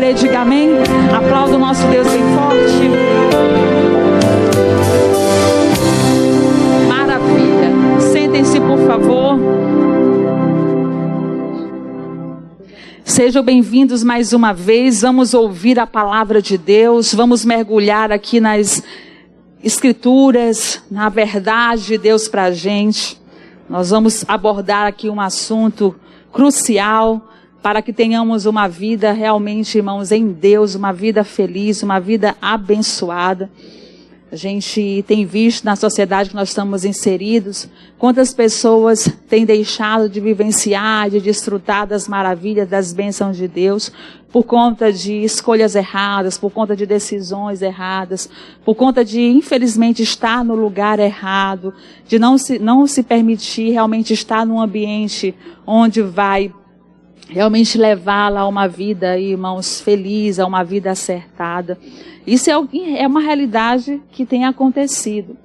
crê, diga amém. Aplauda o nosso Deus bem forte. Maravilha. Sentem-se, por favor. Sejam bem-vindos mais uma vez. Vamos ouvir a palavra de Deus. Vamos mergulhar aqui nas Escrituras, na verdade de Deus para a gente. Nós vamos abordar aqui um assunto crucial para que tenhamos uma vida realmente, irmãos, em Deus, uma vida feliz, uma vida abençoada. A gente tem visto na sociedade que nós estamos inseridos, quantas pessoas têm deixado de vivenciar, de desfrutar das maravilhas, das bênçãos de Deus, por conta de escolhas erradas, por conta de decisões erradas, por conta de, infelizmente, estar no lugar errado, de não se permitir realmente estar num ambiente onde vai realmente levá-la a uma vida, irmãos, feliz, a uma vida acertada. Isso é uma realidade que tem acontecido.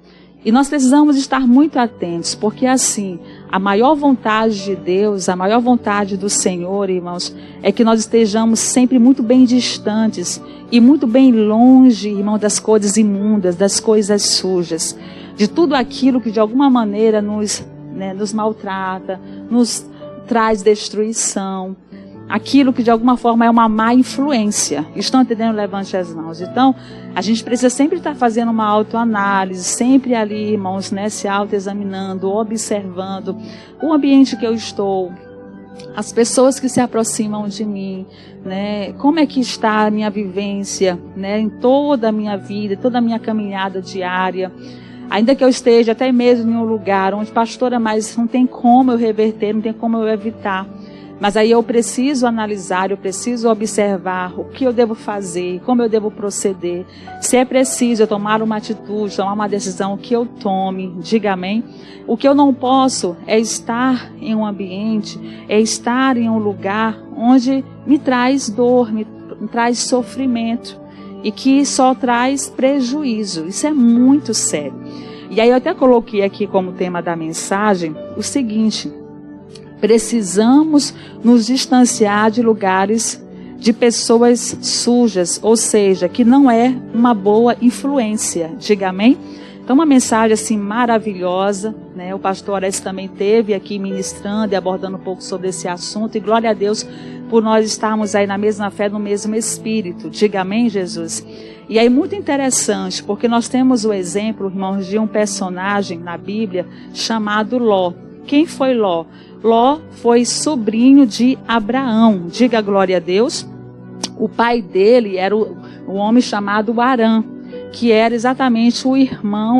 E nós precisamos estar muito atentos, porque assim, a maior vontade de Deus, a maior vontade do Senhor, irmãos, é que nós estejamos sempre muito bem distantes e muito bem longe, irmão, das coisas imundas, das coisas sujas, de tudo aquilo que de alguma maneira nos maltrata, nos traz destruição, aquilo que de alguma forma é uma má influência. Estão entendendo? Levante as mãos. Então, a gente precisa sempre estar fazendo uma autoanálise, sempre ali, irmãos, se autoexaminando, observando o ambiente que eu estou, as pessoas que se aproximam de mim, como é que está a minha vivência, em toda a minha vida, toda a minha caminhada diária. Ainda que eu esteja até mesmo em um lugar onde, pastora, mas não tem como eu reverter, não tem como eu evitar. Mas aí eu preciso analisar, eu preciso observar o que eu devo fazer, como eu devo proceder. Se é preciso eu tomar uma atitude, tomar uma decisão, que eu tome, diga amém. O que eu não posso é estar em um ambiente, é estar em um lugar onde me traz dor, me traz sofrimento e que só traz prejuízo. Isso é muito sério. E aí eu até coloquei aqui como tema da mensagem o seguinte: precisamos nos distanciar de lugares, de pessoas sujas, ou seja, que não é uma boa influência. Diga amém? Então, uma mensagem assim maravilhosa, O pastor Orestes também esteve aqui ministrando e abordando um pouco sobre esse assunto. E glória a Deus por nós estarmos aí na mesma fé, no mesmo espírito. Diga amém, Jesus? E aí muito interessante, porque nós temos o exemplo, irmãos, de um personagem na Bíblia chamado Ló. Quem foi Ló? Ló foi sobrinho de Abraão. Diga glória a Deus. O pai dele era o homem chamado Arã, que era exatamente o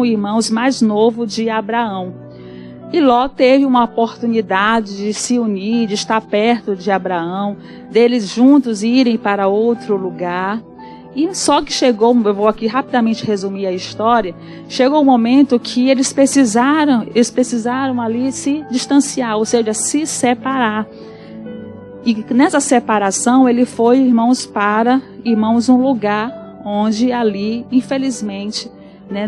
irmãos mais novo de Abraão. E Ló teve uma oportunidade de se unir, de estar perto de Abraão, deles juntos irem para outro lugar. E só que chegou, eu vou aqui rapidamente resumir a história, chegou um momento que eles precisaram ali se distanciar, ou seja, se separar. E nessa separação ele foi, irmãos, um lugar onde ali, infelizmente,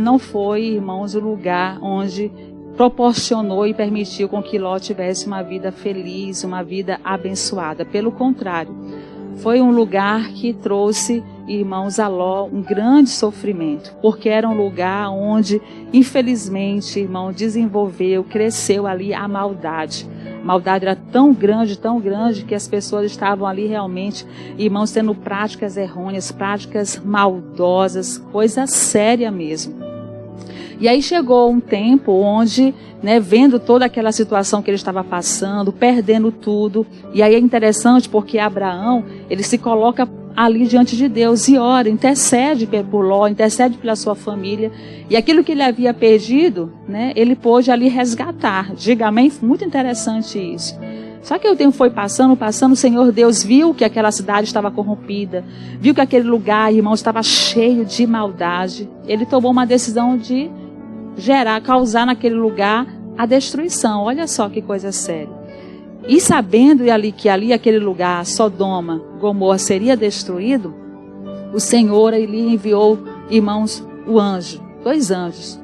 não foi, irmãos, o lugar onde proporcionou e permitiu com que Ló tivesse uma vida feliz, uma vida abençoada. Pelo contrário, foi um lugar que trouxe, irmãos, a Ló um grande sofrimento, porque era um lugar onde, infelizmente, irmão, cresceu ali a maldade. A maldade era tão grande, que as pessoas estavam ali realmente, irmãos, tendo práticas errôneas, práticas maldosas, coisa séria mesmo. E aí chegou um tempo onde, vendo toda aquela situação que ele estava passando, perdendo tudo, e aí é interessante porque Abraão, ele se coloca ali diante de Deus e ora, intercede por Ló, intercede pela sua família, e aquilo que ele havia perdido, ele pôde ali resgatar. Diga amém? Muito interessante isso. Só que o tempo foi passando, o Senhor Deus viu que aquela cidade estava corrompida, viu que aquele lugar, irmãos, estava cheio de maldade. Ele tomou uma decisão de causar naquele lugar a destruição. Olha só que coisa séria. E sabendo que ali aquele lugar, Sodoma, Gomorra, seria destruído, o Senhor lhe enviou, irmãos, 2 anjos,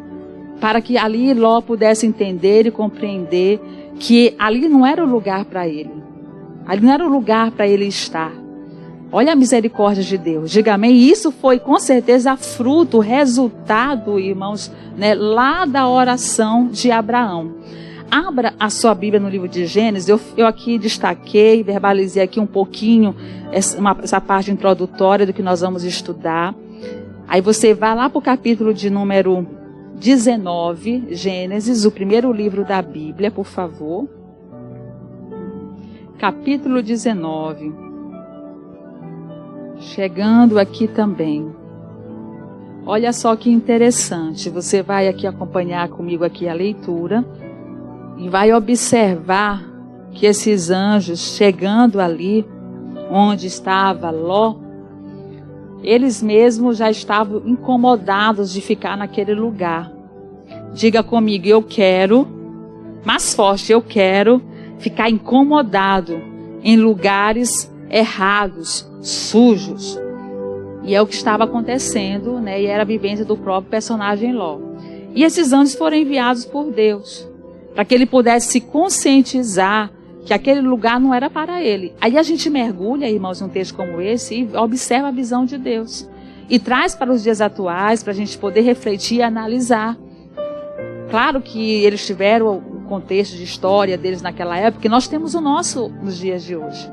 para que ali Ló pudesse entender e compreender que ali não era o lugar para ele. Ali não era o lugar para ele estar. Olha a misericórdia de Deus. Diga amém. E isso foi com certeza fruto, resultado, irmãos, né, lá da oração de Abraão. Abra a sua Bíblia no livro de Gênesis. Eu aqui destaquei, verbalizei aqui um pouquinho essa parte introdutória do que nós vamos estudar. Aí você vai lá para o capítulo de número 19, Gênesis, o primeiro livro da Bíblia, por favor. Capítulo 19. Chegando aqui também. Olha só que interessante. Você vai aqui acompanhar comigo aqui a leitura e vai observar que esses anjos chegando ali onde estava Ló, eles mesmos já estavam incomodados de ficar naquele lugar. Diga comigo, eu quero, mais forte, eu quero ficar incomodado em lugares errados, sujos. E é o que estava acontecendo, né? E era a vivência do próprio personagem Ló. E esses anjos foram enviados por Deus, para que ele pudesse se conscientizar que aquele lugar não era para ele. Aí a gente mergulha, irmãos, num texto como esse e observa a visão de Deus. E traz para os dias atuais, para a gente poder refletir e analisar. Claro que eles tiveram o contexto de história deles naquela época, e nós temos o nosso nos dias de hoje.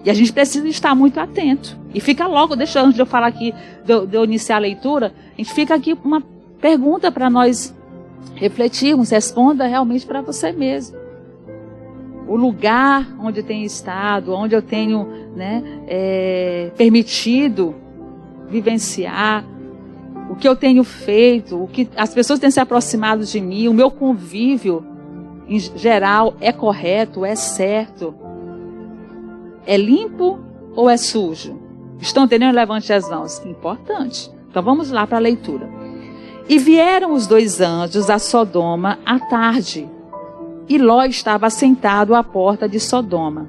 E a gente precisa estar muito atento. E fica logo, deixa antes de eu falar aqui, de eu iniciar a leitura, a gente fica aqui uma pergunta para nós refletirmos, responda realmente para você mesmo. O lugar onde eu tenho estado, onde eu tenho, né, permitido vivenciar, o que eu tenho feito, o que as pessoas têm se aproximado de mim, o meu convívio, em geral, é correto, é certo, é limpo ou é sujo? Estão entendendo? Levante as mãos. Importante. Então vamos lá para a leitura. E vieram os 2 anjos a Sodoma à tarde, e Ló estava assentado à porta de Sodoma.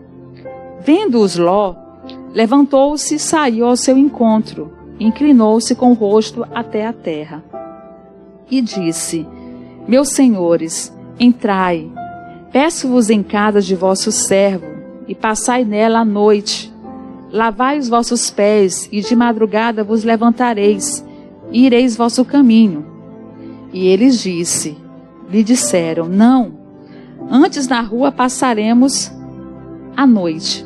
Vendo-os Ló, levantou-se e saiu ao seu encontro, inclinou-se com o rosto até a terra. E disse: Meus senhores, entrai, peço-vos em casa de vosso servo, e passai nela a noite. Lavai os vossos pés, e de madrugada vos levantareis, e ireis vosso caminho. E eles lhe disseram, não, antes na rua passaremos a noite.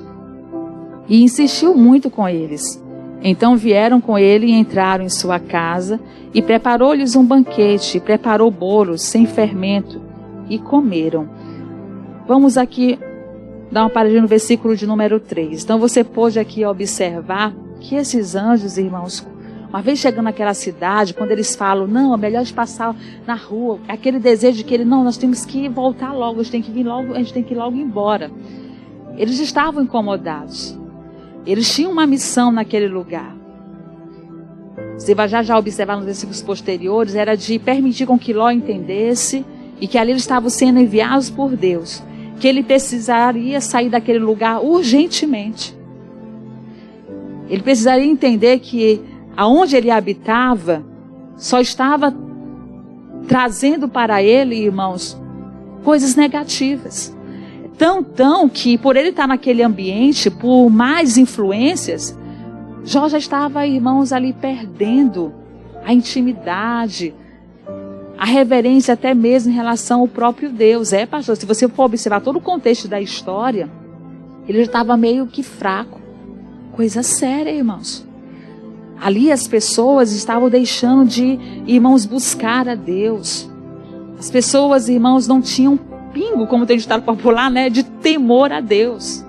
E insistiu muito com eles. Então vieram com ele e entraram em sua casa, e preparou-lhes um banquete, e preparou bolos sem fermento, e comeram. Vamos aqui dar uma paradinha no versículo de número 3. Então você pôde aqui observar que esses anjos, irmãos, uma vez chegando naquela cidade, quando eles falam, não, é melhor de passar na rua, aquele desejo de que nós temos que voltar logo, a gente tem que ir logo embora. Eles estavam incomodados. Eles tinham uma missão naquele lugar. Você vai já observar nos versículos posteriores, era de permitir com que Ló entendesse e que ali eles estavam sendo enviados por Deus, que ele precisaria sair daquele lugar urgentemente. Ele precisaria entender que aonde ele habitava só estava trazendo para ele, irmãos, coisas negativas. Tão que por ele estar naquele ambiente, por mais influências, Jó já estava, irmãos, ali perdendo a intimidade, a reverência até mesmo em relação ao próprio Deus. Pastor, se você for observar todo o contexto da história, ele já estava meio que fraco. Coisa séria, irmãos. Ali as pessoas estavam deixando de, irmãos, buscar a Deus. As pessoas, irmãos, não tinham pingo, como tem ditado popular, né, de temor a Deus.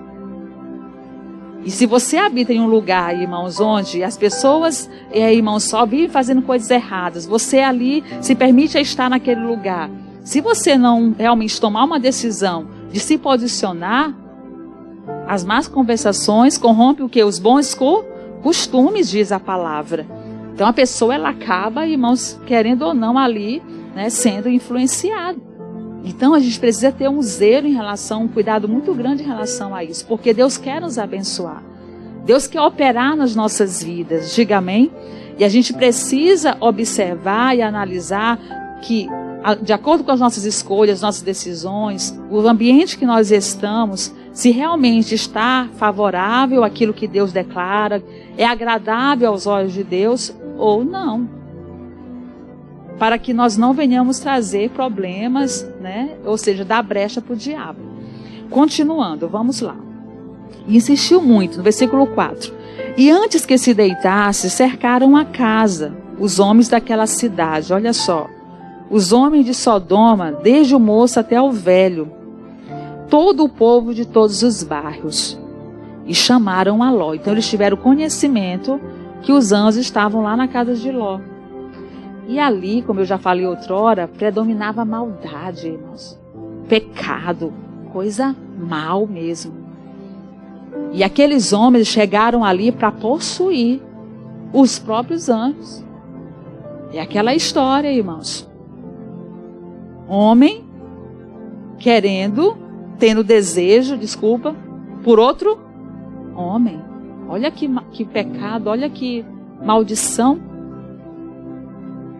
E se você habita em um lugar, irmãos, onde as pessoas, irmãos, só vivem fazendo coisas erradas, você ali se permite estar naquele lugar. Se você não realmente tomar uma decisão de se posicionar, as más conversações corrompem o que? Os bons costumes, diz a palavra. Então a pessoa, ela acaba, irmãos, querendo ou não ali, né, sendo influenciada. Então a gente precisa ter um zelo em relação, um cuidado muito grande em relação a isso, porque Deus quer nos abençoar. Deus quer operar nas nossas vidas, diga amém? E a gente precisa observar e analisar que, de acordo com as nossas escolhas, nossas decisões, o ambiente que nós estamos, se realmente está favorável àquilo que Deus declara, é agradável aos olhos de Deus ou não. Para que nós não venhamos trazer problemas, né? Ou seja, dar brecha para o diabo. Continuando, vamos lá. E insistiu muito, no versículo 4. E antes que se deitasse, cercaram a casa, os homens daquela cidade. Olha só, os homens de Sodoma, desde o moço até o velho, todo o povo de todos os bairros. E chamaram a Ló. Então eles tiveram conhecimento que os anjos estavam lá na casa de Ló. E ali, como eu já falei outrora, predominava a maldade, irmãos. Pecado, coisa mal mesmo. E aqueles homens chegaram ali para possuir os próprios anjos. É aquela história, irmãos. Homem tendo desejo, por outro homem. Olha que pecado, olha que maldição.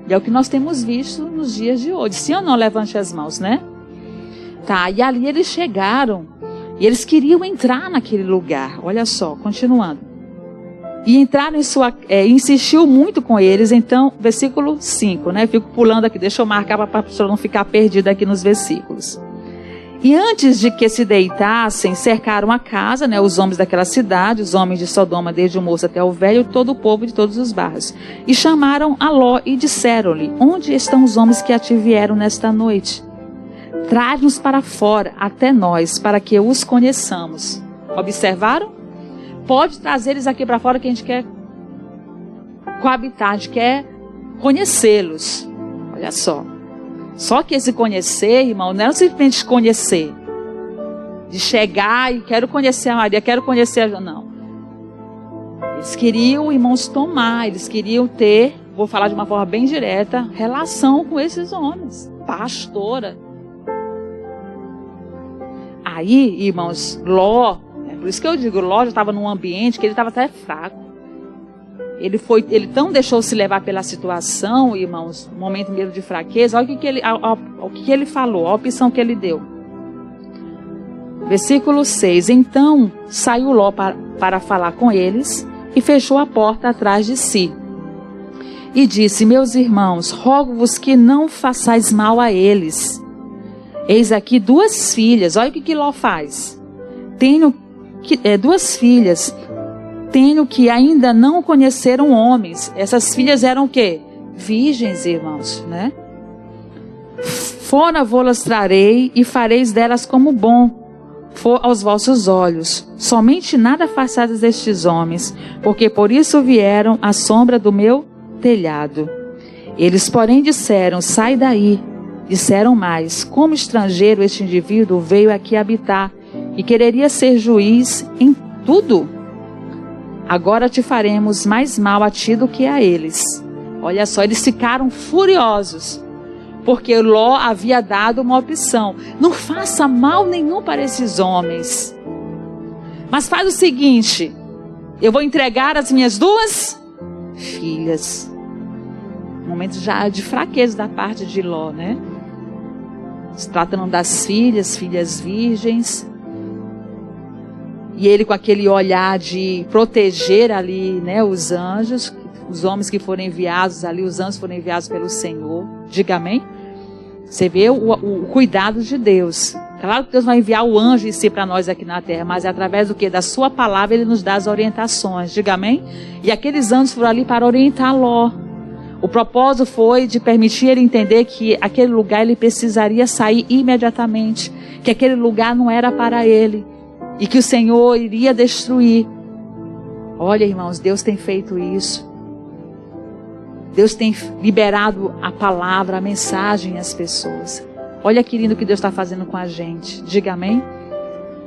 E é o que nós temos visto nos dias de hoje. Sim ou não? Levante as mãos, né? Tá, e ali eles chegaram. E eles queriam entrar naquele lugar. Olha só, continuando. E entraram insistiu muito com eles. Então, versículo 5, né? Fico pulando aqui, deixa eu marcar para a pessoa não ficar perdida aqui nos versículos. E antes de que se deitassem, cercaram a casa, né? Os homens daquela cidade, os homens de Sodoma, desde o moço até o velho, todo o povo de todos os bairros. E chamaram a Ló e disseram-lhe: onde estão os homens que a ti vieram nesta noite? Traz-nos para fora, até nós, para que os conheçamos. Observaram? Pode trazer eles aqui para fora que a gente quer coabitar, a gente quer conhecê-los. Olha só. Só que esse conhecer, irmão, não é simplesmente conhecer. De chegar e quero conhecer a Maria, quero conhecer a Joana. Não. Eles queriam, irmãos, eles queriam ter, vou falar de uma forma bem direta, relação com esses homens. Pastora. Aí, irmãos, Ló, por isso que eu digo, Ló já estava num ambiente que ele estava até fraco. Ele tão deixou se levar pela situação, irmãos, um momento mesmo de fraqueza. Olha o que ele falou, a opção que ele deu. Versículo 6. Então saiu Ló para falar com eles e fechou a porta atrás de si. E disse: meus irmãos, rogo-vos que não façais mal a eles. Eis aqui 2 filhas. Olha o que Ló faz. Tenho 2 filhas. Tenho que ainda não conheceram homens. Essas filhas eram o quê? Virgens, irmãos, né? Fora vô-las trarei e fareis delas como bom for aos vossos olhos. Somente nada façais destes homens, porque por isso vieram à sombra do meu telhado. Eles, porém, disseram: sai daí. Disseram mais: como estrangeiro este indivíduo veio aqui habitar e quereria ser juiz em tudo? Agora te faremos mais mal a ti do que a eles. Olha só, eles ficaram furiosos, porque Ló havia dado uma opção: não faça mal nenhum para esses homens, mas faz o seguinte, eu vou entregar as minhas 2 filhas. Um momento já de fraqueza da parte de Ló, né? Se tratando das filhas virgens. E ele com aquele olhar de proteger ali, né, os anjos, os homens que foram enviados ali, os anjos foram enviados pelo Senhor. Diga amém? Você vê o cuidado de Deus. Claro que Deus vai enviar o anjo em si para nós aqui na terra, mas é através do quê? Da sua palavra ele nos dá as orientações. Diga amém? E aqueles anjos foram ali para orientar Ló. O propósito foi de permitir ele entender que aquele lugar ele precisaria sair imediatamente, que aquele lugar não era para ele. E que o Senhor iria destruir. Olha, irmãos, Deus tem feito isso. Deus tem liberado a palavra, a mensagem às pessoas. Olha que lindo que Deus está fazendo com a gente. Diga amém?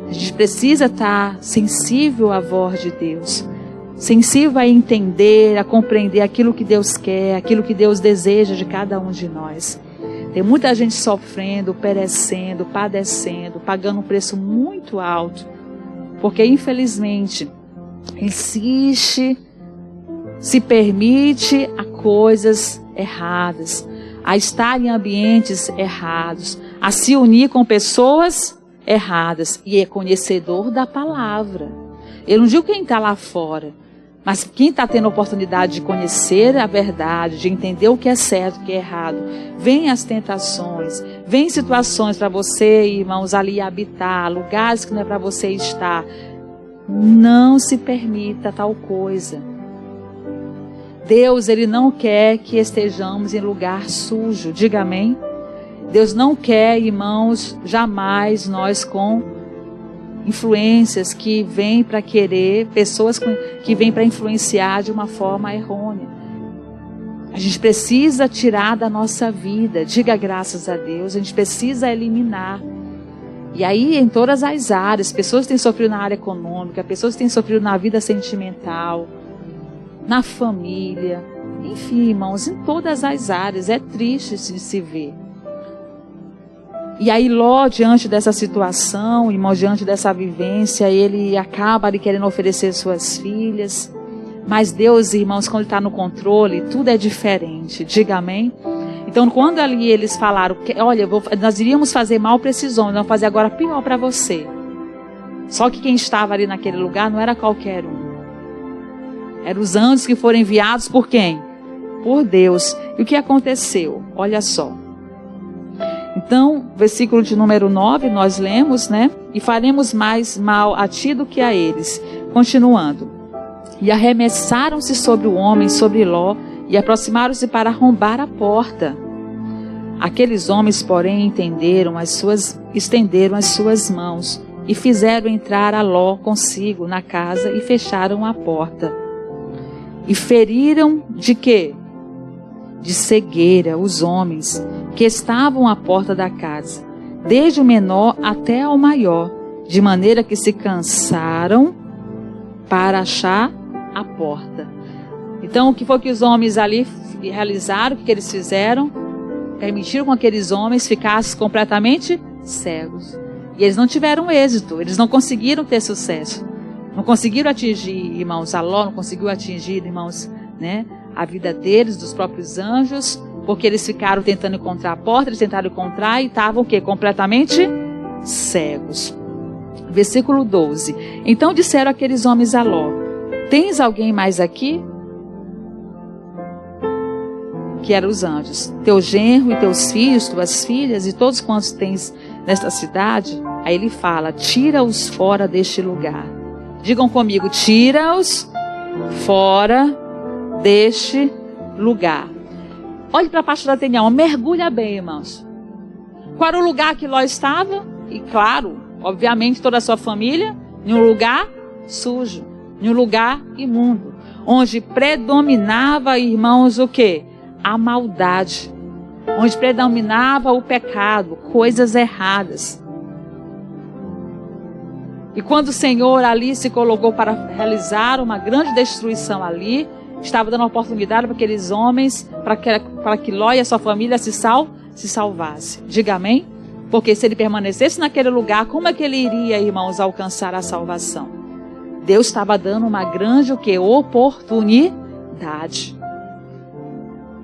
A gente precisa estar sensível à voz de Deus. Sensível a entender, a compreender aquilo que Deus quer, aquilo que Deus deseja de cada um de nós. Tem muita gente sofrendo, perecendo, padecendo, pagando um preço muito alto. Porque, infelizmente, insiste, se permite a coisas erradas, a estar em ambientes errados, a se unir com pessoas erradas. E é conhecedor da palavra. Eu não digo quem está lá fora, Mas quem está tendo a oportunidade de conhecer a verdade, de entender o que é certo, o que é errado, vem as tentações, vem situações para você, irmãos, ali habitar, lugares que não é para você estar. Não se permita tal coisa. Deus, Ele não quer que estejamos em lugar sujo. Diga amém. Deus não quer, irmãos, jamais nós com influências que vêm para querer, pessoas que vêm para influenciar de uma forma errônea. A gente precisa tirar da nossa vida, diga graças a Deus, a gente precisa eliminar. E aí em todas as áreas, pessoas têm sofrido na área econômica, pessoas têm sofrido na vida sentimental, na família, enfim, irmãos, em todas as áreas, é triste de se ver. E aí Ló, diante dessa situação, irmão, diante dessa vivência, ele acaba ali querendo oferecer suas filhas. Mas Deus, irmãos, quando Ele está no controle, tudo é diferente. Diga amém? Então, quando ali eles falaram, olha, nós iríamos fazer mal para esses homens, vamos fazer agora pior para você. Só que quem estava ali naquele lugar não era qualquer um. Eram os anjos que foram enviados por quem? Por Deus. E o que aconteceu? Olha só. Então, versículo de número 9, nós lemos, né? E faremos mais mal a ti do que a eles. Continuando. E arremessaram-se sobre o homem, sobre Ló, e aproximaram-se para arrombar a porta. Aqueles homens, porém, estenderam as suas mãos, e fizeram entrar a Ló consigo na casa, e fecharam a porta. E feriram de quê? De cegueira os homens que estavam à porta da casa, desde o menor até ao maior, de maneira que se cansaram para achar a porta. Então, o que foi que os homens ali realizaram? O que eles fizeram? Permitiram que aqueles homens ficassem completamente cegos. E eles não tiveram êxito, eles não conseguiram ter sucesso. Não conseguiram atingir, irmãos, a Ló não conseguiu atingir, irmãos, né, a vida deles, dos próprios anjos, porque eles ficaram tentando encontrar a porta, eles tentaram encontrar e estavam o quê? Completamente cegos. Versículo 12. Então disseram aqueles homens a Ló: tens alguém mais aqui? Que eram os anjos. Teu genro e teus filhos, tuas filhas e todos quantos tens nesta cidade? Aí ele fala: tira-os fora deste lugar. Digam comigo: tira-os fora deste lugar. Olhe para a pastora Tenião, mergulha bem, irmãos. Qual era o lugar que Ló estava? E claro, obviamente toda a sua família, em um lugar sujo, em um lugar imundo, onde predominava, irmãos, o quê? A maldade, onde predominava o pecado, coisas erradas. E quando o Senhor ali se colocou para realizar uma grande destruição ali, estava dando oportunidade para aqueles homens, para que Ló e a sua família se salvasse. Diga amém? Porque se ele permanecesse naquele lugar, como é que ele iria, irmãos, alcançar a salvação? Deus estava dando uma grande o quê? Oportunidade.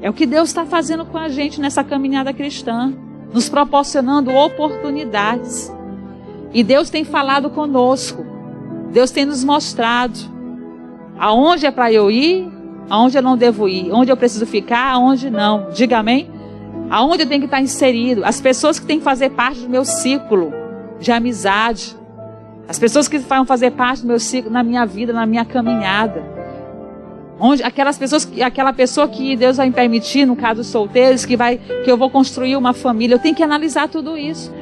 É o que Deus está fazendo com a gente nessa caminhada cristã, nos proporcionando oportunidades. E Deus tem falado conosco, Deus tem nos mostrado aonde é para eu ir, aonde eu não devo ir, onde eu preciso ficar, aonde não. Diga amém? Aonde eu tenho que estar inserido, as pessoas que têm que fazer parte do meu ciclo de amizade, as pessoas que vão fazer parte do meu ciclo na minha vida, na minha caminhada. Onde aquela pessoa que Deus vai me permitir, no caso dos solteiros, que eu vou construir uma família, eu tenho que analisar tudo isso.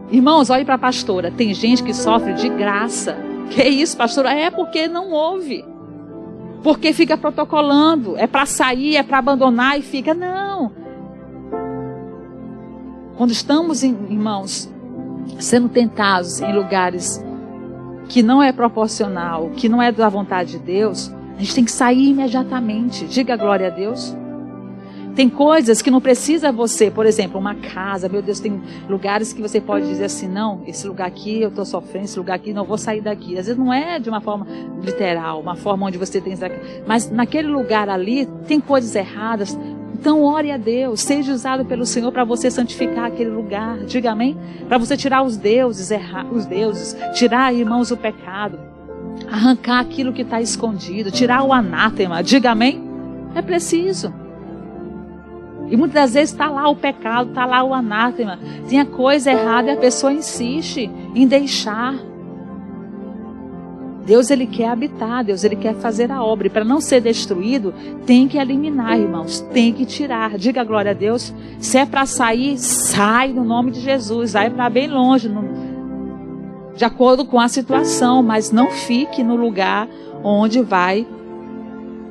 Irmãos, olhe para a pastora, tem gente que sofre de graça. Que isso, pastora? É porque não ouve. Porque fica protocolando, é para sair, é para abandonar e fica, não. Quando estamos, irmãos, sendo tentados em lugares que não é proporcional, que não é da vontade de Deus, a gente tem que sair imediatamente. Diga glória a Deus. Tem coisas que não precisa você, por exemplo, uma casa, meu Deus, tem lugares que você pode dizer assim, não, esse lugar aqui eu estou sofrendo, esse lugar aqui não vou sair daqui. Às vezes não é de uma forma literal, uma forma onde você tem, mas naquele lugar ali tem coisas erradas. Então ore a Deus, seja usado pelo Senhor para você santificar aquele lugar, diga amém? Para você tirar os deuses, tirar, irmãos, o pecado. arrancar aquilo que está escondido, tirar o anátema. Diga amém? É preciso. E muitas das vezes está lá o pecado, está lá o anátema. Tem a coisa errada e a pessoa insiste em deixar. Deus, Ele quer habitar, Deus, Ele quer fazer a obra. E para não ser destruído, tem que eliminar, irmãos. Tem que tirar. Diga glória a Deus. Se é para sair, sai no nome de Jesus. Vai para bem longe, de acordo com a situação. Mas não fique no lugar onde vai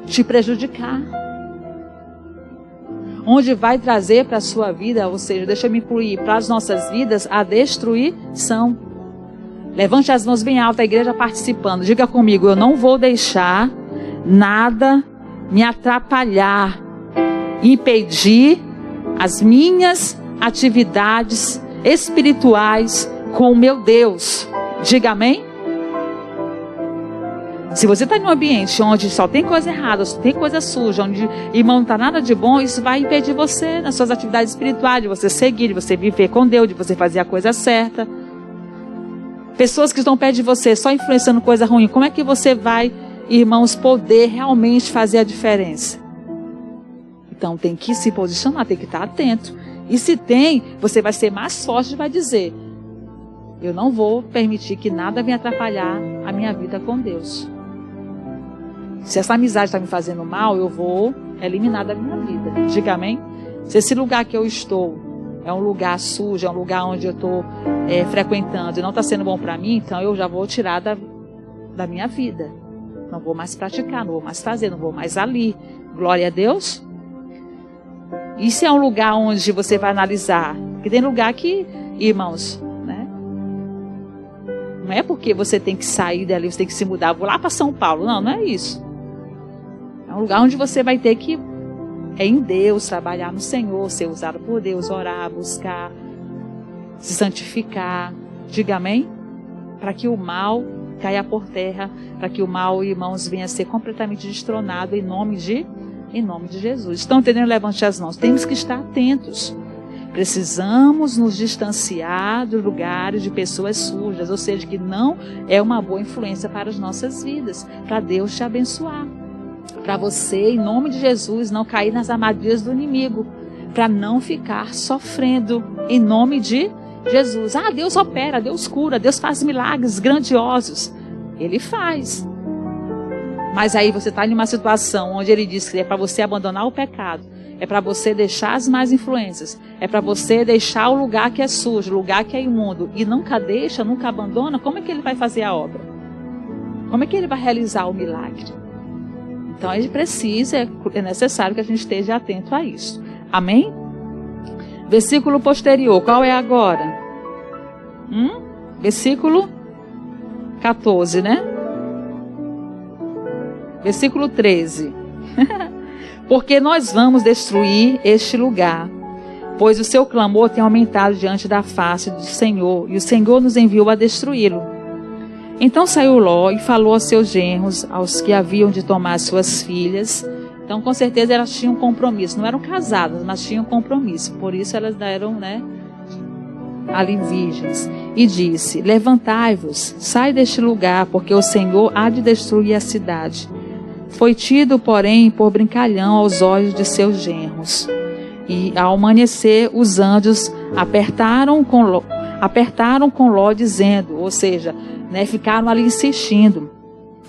te prejudicar. Onde vai trazer para a sua vida, ou seja, deixa eu me incluir, para as nossas vidas, a destruição. Levante as mãos bem alto, a igreja participando. Diga comigo, eu não vou deixar nada me atrapalhar, impedir as minhas atividades espirituais com o meu Deus. Diga amém? Se você está em um ambiente onde só tem coisa errada, só tem coisa suja, onde, irmão, não está nada de bom, isso vai impedir você nas suas atividades espirituais, de você seguir, de você viver com Deus, de você fazer a coisa certa. Pessoas que estão perto de você, só influenciando coisa ruim, como é que você vai, irmãos, poder realmente fazer a diferença? Então tem que se posicionar, tem que estar atento. E se tem, você vai ser mais forte e vai dizer, eu não vou permitir que nada venha atrapalhar a minha vida com Deus. Se essa amizade está me fazendo mal, eu vou eliminar da minha vida. Diga amém? Se esse lugar que eu estou é um lugar sujo, é um lugar onde eu estou frequentando e não está sendo bom para mim, então eu já vou tirar da minha vida. Não vou mais praticar, não vou mais fazer, não vou mais ali. Glória a Deus. E se é um lugar onde você vai analisar, que tem lugar que, irmãos, né? Não é porque você tem que sair dali, você tem que se mudar, vou lá para São Paulo. Não, não é isso. É um lugar onde você vai ter que, em Deus, trabalhar no Senhor, ser usado por Deus, orar, buscar, se santificar. Diga amém? Para que o mal caia por terra, para que o mal, irmãos, venha a ser completamente destronado em nome de Jesus. Estão entendendo? Levante as mãos. Temos que estar atentos. Precisamos nos distanciar dos lugares de pessoas sujas, ou seja, que não é uma boa influência para as nossas vidas, para Deus te abençoar. Para você, em nome de Jesus, não cair nas armadilhas do inimigo, para não ficar sofrendo, em nome de Jesus. Ah, Deus opera, Deus cura, Deus faz milagres grandiosos. Ele faz. Mas aí você está em uma situação onde Ele diz que é para você abandonar o pecado, é para você deixar as más influências, é para você deixar o lugar que é sujo, o lugar que é imundo, e nunca deixa, nunca abandona. Como é que Ele vai fazer a obra? Como é que Ele vai realizar o milagre? Então a gente precisa, é necessário que a gente esteja atento a isso. Amém? Versículo posterior, qual é agora? Versículo 14, né? Versículo 13. Porque nós vamos destruir este lugar, pois o seu clamor tem aumentado diante da face do Senhor, e o Senhor nos enviou a destruí-lo. Então saiu Ló e falou aos seus genros, aos que haviam de tomar suas filhas. Então, com certeza, elas tinham compromisso. Não eram casadas, mas tinham compromisso. Por isso, elas eram, ali virgens. E disse, levantai-vos, sai deste lugar, porque o Senhor há de destruir a cidade. Foi tido, porém, por brincalhão aos olhos de seus genros. E, ao amanhecer, os anjos apertaram com Ló, dizendo, ou seja, ficaram ali insistindo,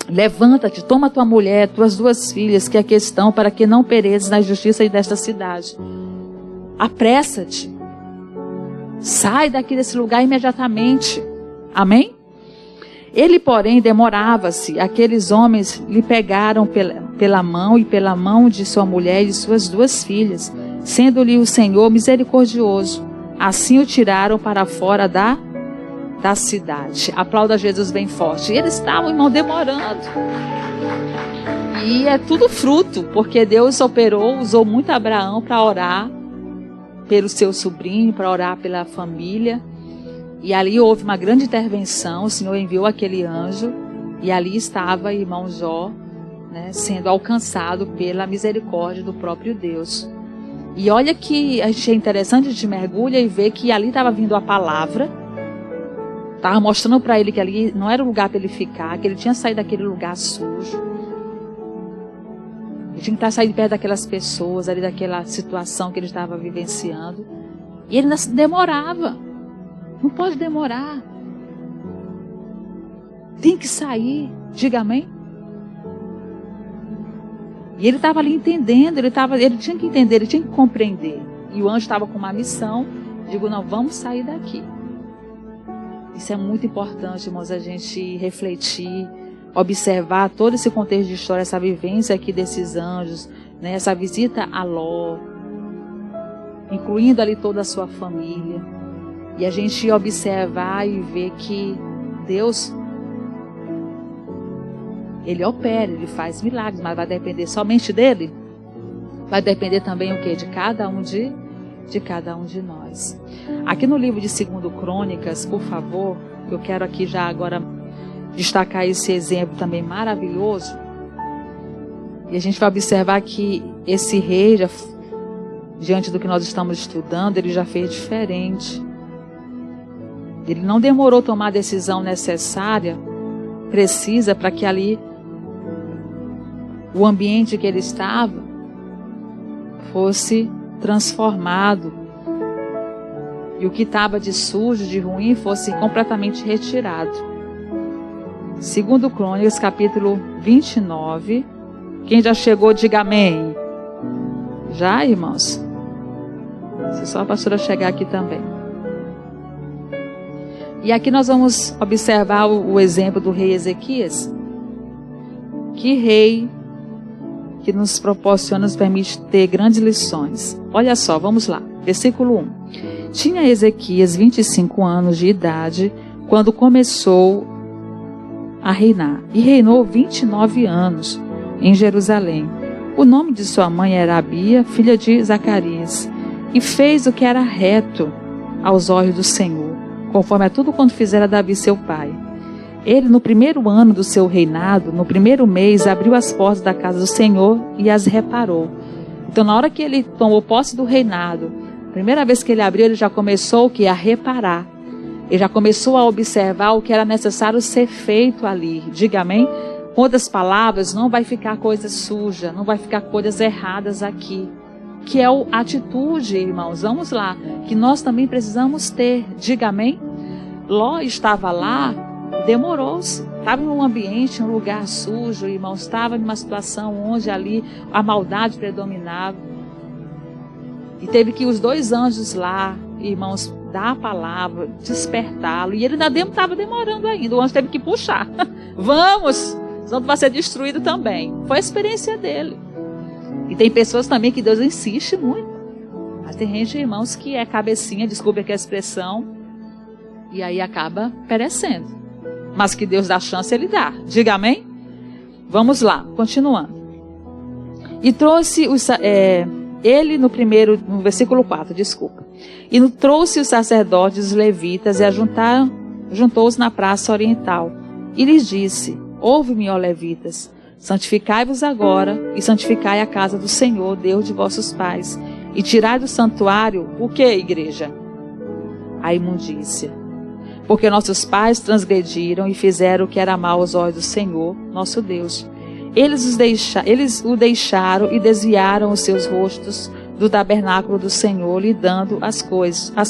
levanta-te, toma tua mulher, tuas duas filhas que aqui estão, para que não pereças na justiça desta cidade. Apressa-te, sai daqui desse lugar imediatamente. Amém? Ele, porém, demorava-se. Aqueles homens lhe pegaram pela mão e pela mão de sua mulher e de suas duas filhas, sendo-lhe o Senhor misericordioso. Assim o tiraram para fora da cidade. Aplauda Jesus bem forte. E eles estavam, irmão, demorando. E é tudo fruto, porque Deus operou, usou muito Abraão para orar pelo seu sobrinho, para orar pela família. E ali houve uma grande intervenção. O Senhor enviou aquele anjo. E ali estava irmão Jó, sendo alcançado pela misericórdia do próprio Deus. E olha que a gente é interessante, a gente mergulha e vê que ali estava vindo a palavra. Estava mostrando para ele que ali não era o lugar para ele ficar, que ele tinha saído daquele lugar sujo. Ele tinha que estar saindo perto daquelas pessoas, ali daquela situação que ele estava vivenciando. E ele ainda demorava. Não pode demorar. Tem que sair. Diga amém. E ele estava ali entendendo, ele tinha que entender, ele tinha que compreender. E o anjo estava com uma missão. Digo, não, vamos sair daqui. Isso é muito importante, irmãos, a gente refletir, observar todo esse contexto de história, essa vivência aqui desses anjos, né, essa visita a Ló, incluindo ali toda a sua família. E a gente observar e ver que Deus, Ele opera, Ele faz milagres, mas vai depender somente dEle? Vai depender também o quê? De cada um de nós. Aqui no livro de 2 Crônicas, por favor, eu quero aqui já agora destacar esse exemplo também maravilhoso. E a gente vai observar que esse rei, diante do que nós estamos estudando, ele já fez diferente. Ele não demorou a tomar a decisão necessária, precisa, para que ali o ambiente que ele estava fosse transformado e o que estava de sujo, de ruim, fosse completamente retirado. 2 Crônicas, capítulo 29. Quem já chegou, diga amém. Já, irmãos? Se só a pastora chegar aqui também. E aqui nós vamos observar o exemplo do rei Ezequias. Que rei que nos proporciona, nos permite ter grandes lições. Olha só, vamos lá. Versículo 1. Tinha Ezequias 25 anos de idade quando começou a reinar. E reinou 29 anos em Jerusalém. O nome de sua mãe era Abia, filha de Zacarias. E fez o que era reto aos olhos do Senhor, conforme a tudo quanto fizera Davi seu pai. Ele, no primeiro ano do seu reinado, no primeiro mês, abriu as portas da casa do Senhor e as reparou. Então, na hora que ele tomou posse do reinado, a primeira vez que ele abriu, ele já começou a reparar. Ele já começou a observar o que era necessário ser feito ali. Diga amém? Com outras palavras, não vai ficar coisa suja, não vai ficar coisas erradas aqui. Que é a atitude, irmãos, vamos lá, que nós também precisamos ter. Diga amém? Ló estava lá, demorou-se, estava em um ambiente, em um lugar sujo, irmãos, estava em uma situação onde ali a maldade predominava. E teve que os 2 anjos lá, irmãos, dar a palavra, despertá-lo. E ele ainda estava demorando ainda, o anjo teve que puxar. Vamos, senão vai ser destruído também. Foi a experiência dele. E tem pessoas também que Deus insiste muito. Mas tem gente, irmãos, que é cabecinha, desculpe aqui a expressão, e aí acaba perecendo. Mas que Deus dá chance, Ele dá. Diga amém? Vamos lá, continuando. E trouxe ele no versículo 4, desculpa. E trouxe os sacerdotes, os levitas, e juntou-os na praça oriental. E lhes disse: ouve-me, ó levitas, santificai-vos agora, e santificai a casa do Senhor, Deus de vossos pais, e tirai do santuário, o que, igreja? A imundícia. Porque nossos pais transgrediram e fizeram o que era mal aos olhos do Senhor, nosso Deus. Eles o deixaram e desviaram os seus rostos do tabernáculo do Senhor, lhe dando as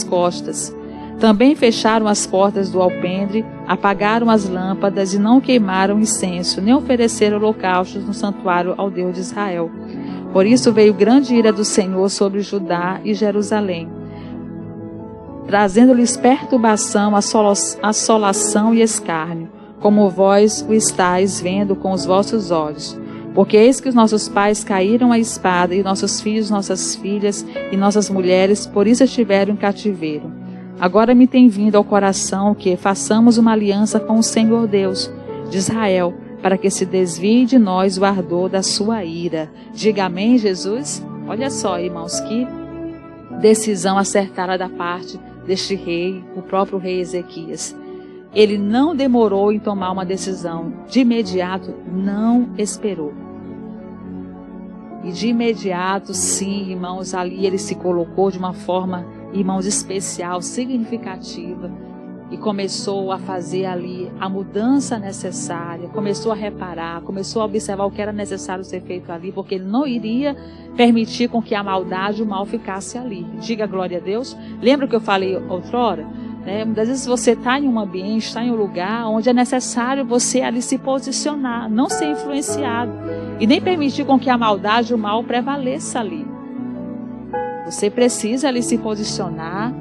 costas. Também fecharam as portas do alpendre, apagaram as lâmpadas e não queimaram incenso, nem ofereceram holocaustos no santuário ao Deus de Israel. Por isso veio grande ira do Senhor sobre Judá e Jerusalém, trazendo-lhes perturbação, assolação e escárnio, como vós o estáis vendo com os vossos olhos. Porque eis que os nossos pais caíram à espada, e nossos filhos, nossas filhas e nossas mulheres, por isso estiveram em cativeiro. Agora me tem vindo ao coração que façamos uma aliança com o Senhor Deus de Israel, para que se desvie de nós o ardor da sua ira. Diga amém, Jesus? Olha só, irmãos, que decisão acertada da parte deste rei, o próprio rei Ezequias. Ele não demorou em tomar uma decisão. De imediato, não esperou. E de imediato, sim, irmãos, ali ele se colocou de uma forma, irmãos, especial, significativa. e começou a fazer ali a mudança necessária, começou a reparar, começou a observar o que era necessário ser feito ali, porque ele não iria permitir com que a maldade e o mal ficasse ali. Diga glória a Deus. Lembra que eu falei outrora? Muitas vezes você está em um ambiente, está em um lugar onde é necessário você ali se posicionar, não ser influenciado e nem permitir com que a maldade e o mal prevaleça ali. Você precisa ali se posicionar,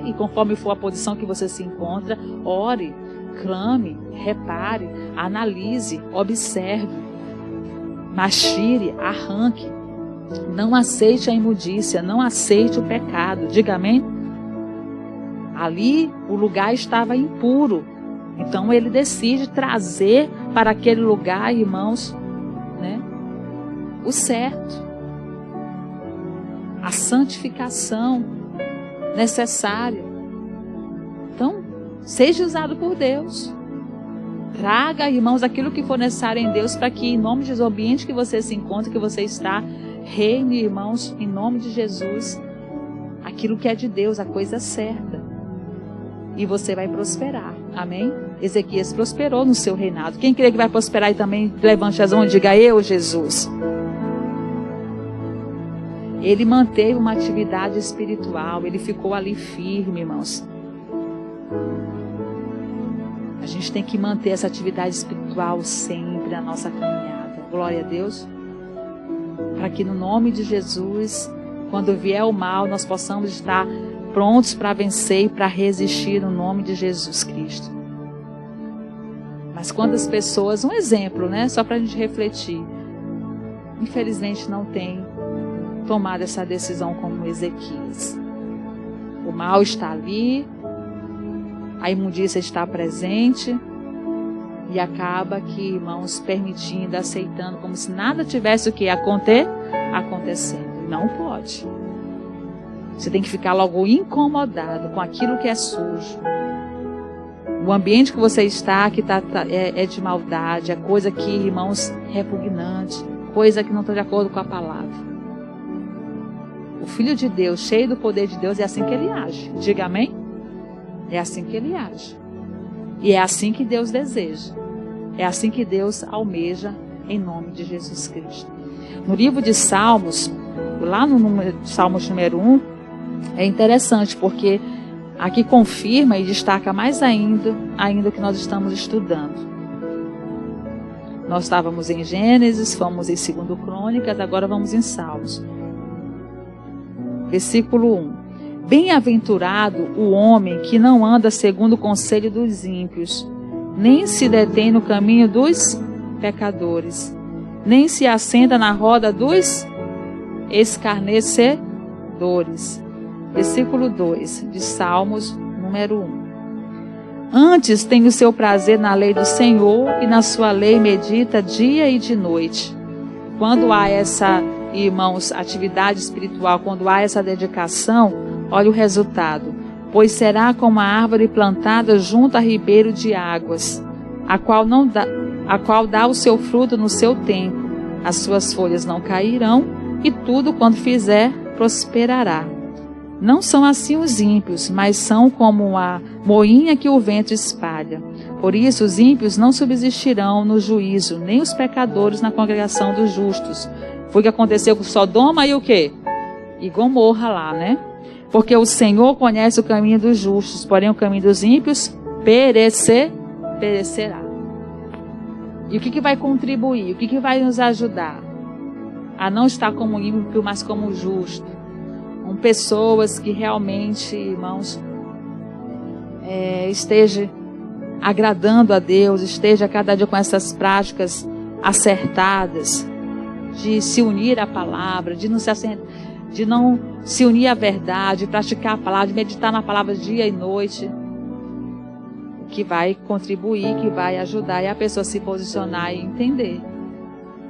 e conforme for a posição que você se encontra, ore, clame, repare, analise, observe, mas tire, arranque. Não aceite a imundícia, não aceite o pecado. Diga amém? Ali o lugar estava impuro. Então ele decide trazer para aquele lugar, irmãos, o certo. A santificação necessária. Então, seja usado por Deus. Traga, irmãos, aquilo que for necessário em Deus para que, em nome de Jesus, o ambiente que você se encontra, que você está, reine, irmãos, em nome de Jesus, aquilo que é de Deus, a coisa certa. E você vai prosperar. Amém? Ezequias prosperou no seu reinado. Quem crê que vai prosperar e também levante as mãos e diga: eu, Jesus. Ele manteve uma atividade espiritual, ele ficou ali firme, irmãos. A gente tem que manter essa atividade espiritual sempre na nossa caminhada. Glória a Deus. Para que no nome de Jesus, quando vier o mal, nós possamos estar prontos para vencer e para resistir no nome de Jesus Cristo. Mas quantas pessoas, um exemplo, só para a gente refletir, infelizmente não tem tomar essa decisão como Ezequias. O mal está ali, a imundícia está presente e acaba que, irmãos, permitindo, aceitando, como se nada tivesse o que acontecendo. Não pode. Você tem que ficar logo incomodado com aquilo que é sujo. O ambiente que você está, que é de maldade, é coisa que, irmãos, repugnante, coisa que não está de acordo com a palavra. O Filho de Deus, cheio do poder de Deus, é assim que ele age. Diga amém? É assim que ele age. E é assim que Deus deseja. É assim que Deus almeja, em nome de Jesus Cristo. No livro de Salmos, lá no Salmos número 1, é interessante, porque aqui confirma e destaca mais ainda o que nós estamos estudando. Nós estávamos em Gênesis, fomos em 2 Crônicas, agora vamos em Salmos. Versículo 1. Bem-aventurado o homem que não anda segundo o conselho dos ímpios, nem se detém no caminho dos pecadores, nem se assenta na roda dos escarnecedores. Versículo 2 de Salmos número 1. Antes tem o seu prazer na lei do Senhor, e na sua lei medita dia e de noite. Quando há essa, irmãos, atividade espiritual, quando há essa dedicação, olha o resultado. Pois será como a árvore plantada junto a ribeiro de águas, a qual dá o seu fruto no seu tempo. As suas folhas não cairão, e tudo quanto fizer prosperará. Não são assim os ímpios, mas são como a moinha que o vento espalha. Por isso os ímpios não subsistirão no juízo, nem os pecadores na congregação dos justos. Foi o que aconteceu com Sodoma e o quê? E Gomorra lá, né? Porque o Senhor conhece o caminho dos justos, porém o caminho dos ímpios perecerá. E o que vai contribuir? O que vai nos ajudar a não estar como ímpio, mas como justo? Com pessoas que realmente, irmãos, esteja agradando a Deus, esteja cada dia com essas práticas acertadas, de se unir à palavra, de não se unir à verdade, praticar a palavra, de meditar na palavra dia e noite, que vai contribuir, que vai ajudar a pessoa a se posicionar e entender.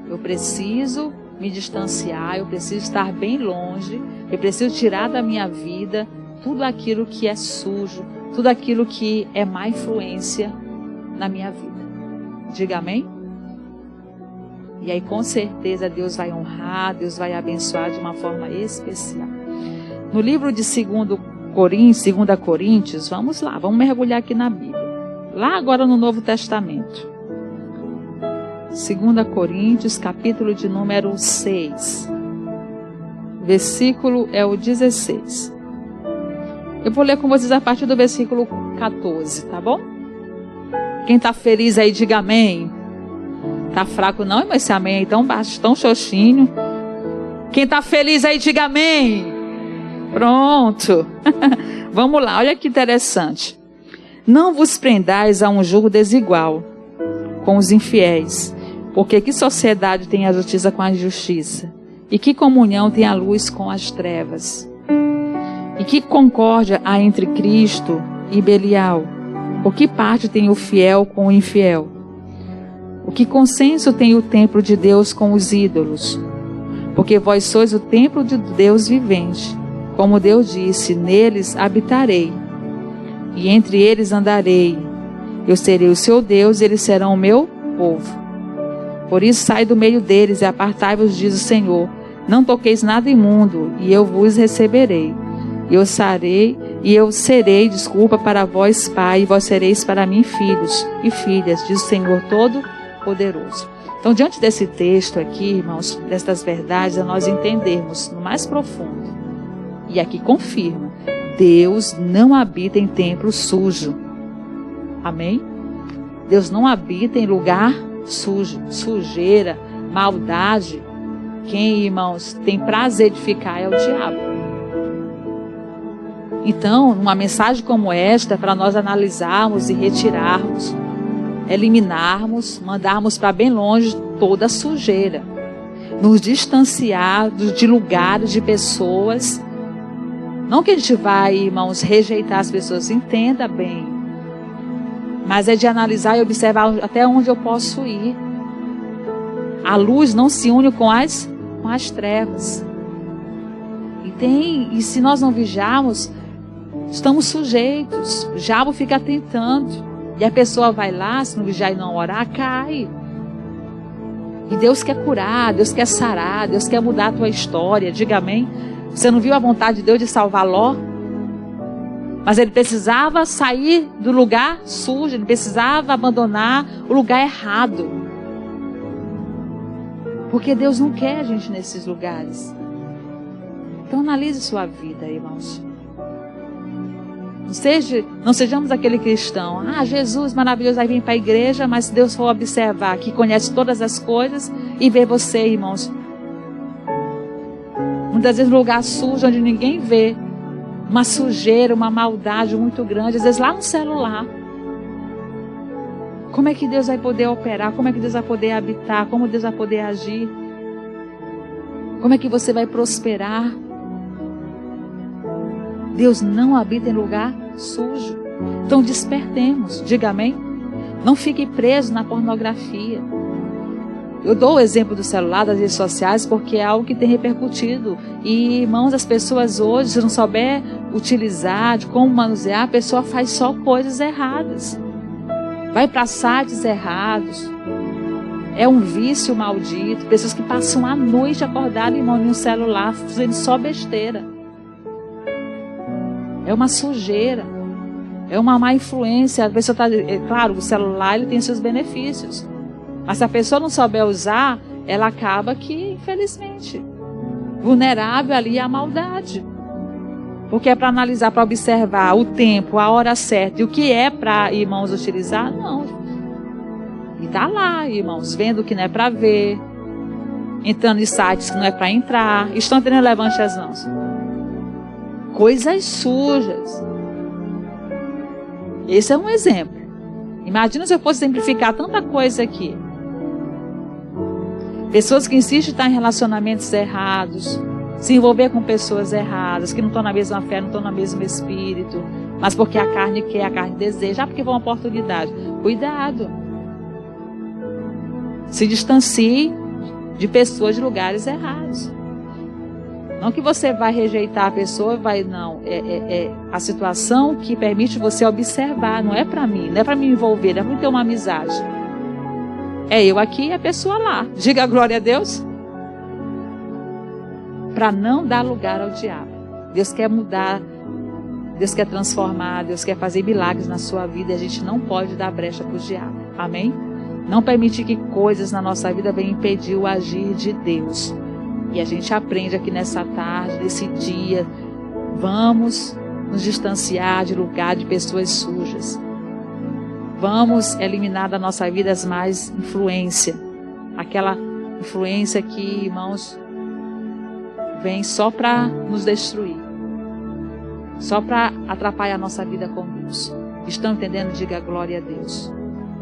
Eu preciso me distanciar, eu preciso estar bem longe, eu preciso tirar da minha vida tudo aquilo que é sujo, tudo aquilo que é má influência na minha vida. Diga amém? E aí com certeza Deus vai honrar, Deus vai abençoar de uma forma especial. No livro de 2 2 Coríntios, vamos lá, vamos mergulhar aqui na Bíblia. Lá agora no Novo Testamento. 2 Coríntios, capítulo de número 6. Versículo é o 16. Eu vou ler com vocês a partir do versículo 14, tá bom? Quem está feliz aí, diga amém. Tá fraco não, mas esse amém aí tão baixo, tão xoxinho. Quem está feliz aí, diga amém. Pronto. Vamos lá, olha que interessante. Não vos prendais a um jugo desigual com os infiéis, porque que sociedade tem a justiça com a injustiça? E que comunhão tem a luz com as trevas? E que concórdia há entre Cristo e Belial? O que parte tem o fiel com o infiel? O que consenso tem o templo de Deus com os ídolos? Porque vós sois o templo de Deus vivente. Como Deus disse, neles habitarei, e entre eles andarei. Eu serei o seu Deus, e eles serão o meu povo. Por isso sai do meio deles e apartai-vos, diz o Senhor. Não toqueis nada imundo, e eu vos receberei. E eu serei, para vós pai, e vós sereis para mim filhos e filhas, diz o Senhor Todo-Poderoso. Então, diante desse texto aqui, irmãos, destas verdades, a nós entendermos no mais profundo. E aqui confirma, Deus não habita em templo sujo. Amém? Deus não habita em lugar sujo, sujeira, maldade. Quem, irmãos, tem prazer de ficar é o diabo. Então, uma mensagem como esta, para nós analisarmos e retirarmos, eliminarmos, mandarmos para bem longe toda a sujeira. Nos distanciar de lugares, de pessoas. Não que a gente vai, irmãos, rejeitar as pessoas, entenda bem. Mas é de analisar e observar até onde eu posso ir. A luz não se une com as trevas. E se nós não vigiarmos, estamos sujeitos. O diabo fica tentando. E a pessoa vai lá, se não vigiar e não orar, cai. E Deus quer curar, Deus quer sarar, Deus quer mudar a tua história. Diga amém. Você não viu a vontade de Deus de salvar Ló? Mas ele precisava sair do lugar sujo, ele precisava abandonar o lugar errado. Porque Deus não quer a gente nesses lugares. Então analise sua vida, irmãos. Não sejamos aquele cristão. Jesus maravilhoso, aí vem para a igreja, mas se Deus for observar, que conhece todas as coisas, e ver você, irmãos, muitas vezes um lugar sujo, onde ninguém vê, uma sujeira, uma maldade muito grande, às vezes lá no celular. Como é que Deus vai poder operar? Como é que Deus vai poder habitar? Como Deus vai poder agir? Como é que você vai prosperar? Deus não habita em lugar sujo. Então despertemos, diga amém. Não fique preso na pornografia. Eu dou o exemplo do celular, das redes sociais, porque é algo que tem repercutido. E, irmãos, as pessoas hoje, se não souber utilizar, de como manusear, a pessoa faz só coisas erradas. Vai para sites errados. É um vício maldito. Pessoas que passam a noite acordadas, irmão, em um celular, fazendo só besteira. É uma sujeira. É uma má influência. A pessoa claro, o celular ele tem seus benefícios. Mas se a pessoa não souber usar, ela acaba que, infelizmente, vulnerável ali à maldade. Porque é para analisar, para observar o tempo, a hora certa. E o que é para, irmãos, utilizar? Não. E está lá, irmãos, vendo o que não é para ver. Entrando em sites que não é para entrar. Estão entendendo? Levante as mãos. Coisas sujas. Esse é um exemplo. Imagina se eu fosse simplificar tanta coisa aqui. Pessoas que insistem em estar em relacionamentos errados, se envolver com pessoas erradas, que não estão na mesma fé, não estão no mesmo espírito, mas porque a carne quer, a carne deseja, porque foi uma oportunidade. Cuidado. Se distancie de pessoas de lugares errados. Não que você vai rejeitar a pessoa, não. É a situação que permite você observar. Não é para mim, não é para me envolver, é para ter uma amizade. É eu aqui e a pessoa lá. Diga a glória a Deus. Para não dar lugar ao diabo. Deus quer mudar Deus quer transformar, Deus quer fazer milagres na sua vida e a gente não pode dar brecha para o diabo. Amém? Não permitir que coisas na nossa vida venham impedir o agir de Deus. E a gente aprende aqui nessa tarde, nesse dia, vamos nos distanciar de lugar de pessoas sujas. Vamos eliminar da nossa vida as mais influência. Aquela influência que, irmãos, vem só para nos destruir. Só para atrapalhar a nossa vida com Deus. Estão entendendo? Diga glória a Deus.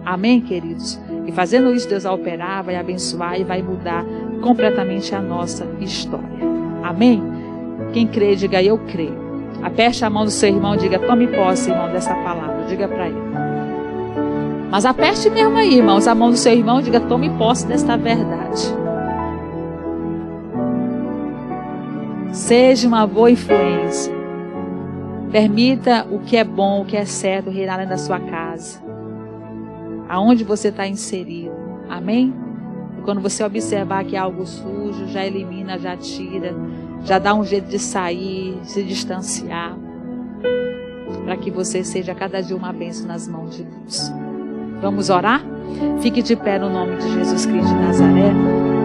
Amém, queridos? E fazendo isso, Deus vai operar, vai abençoar e vai mudar completamente a nossa história. Amém? Quem crê, diga eu creio. Aperte a mão do seu irmão e diga, tome posse, irmão, dessa palavra. Diga para ele. Mas aperte mesmo aí, irmãos, a mão do seu irmão e diga, tome posse desta verdade. Seja uma boa influência. Permita o que é bom, o que é certo reinar dentro da sua casa. Aonde você está inserido. Amém? E quando você observar que é algo sujo, já elimina, já tira, já dá um jeito de sair, se distanciar, para que você seja cada dia uma bênção nas mãos de Deus. Vamos orar? Fique de pé no nome de Jesus Cristo de Nazaré.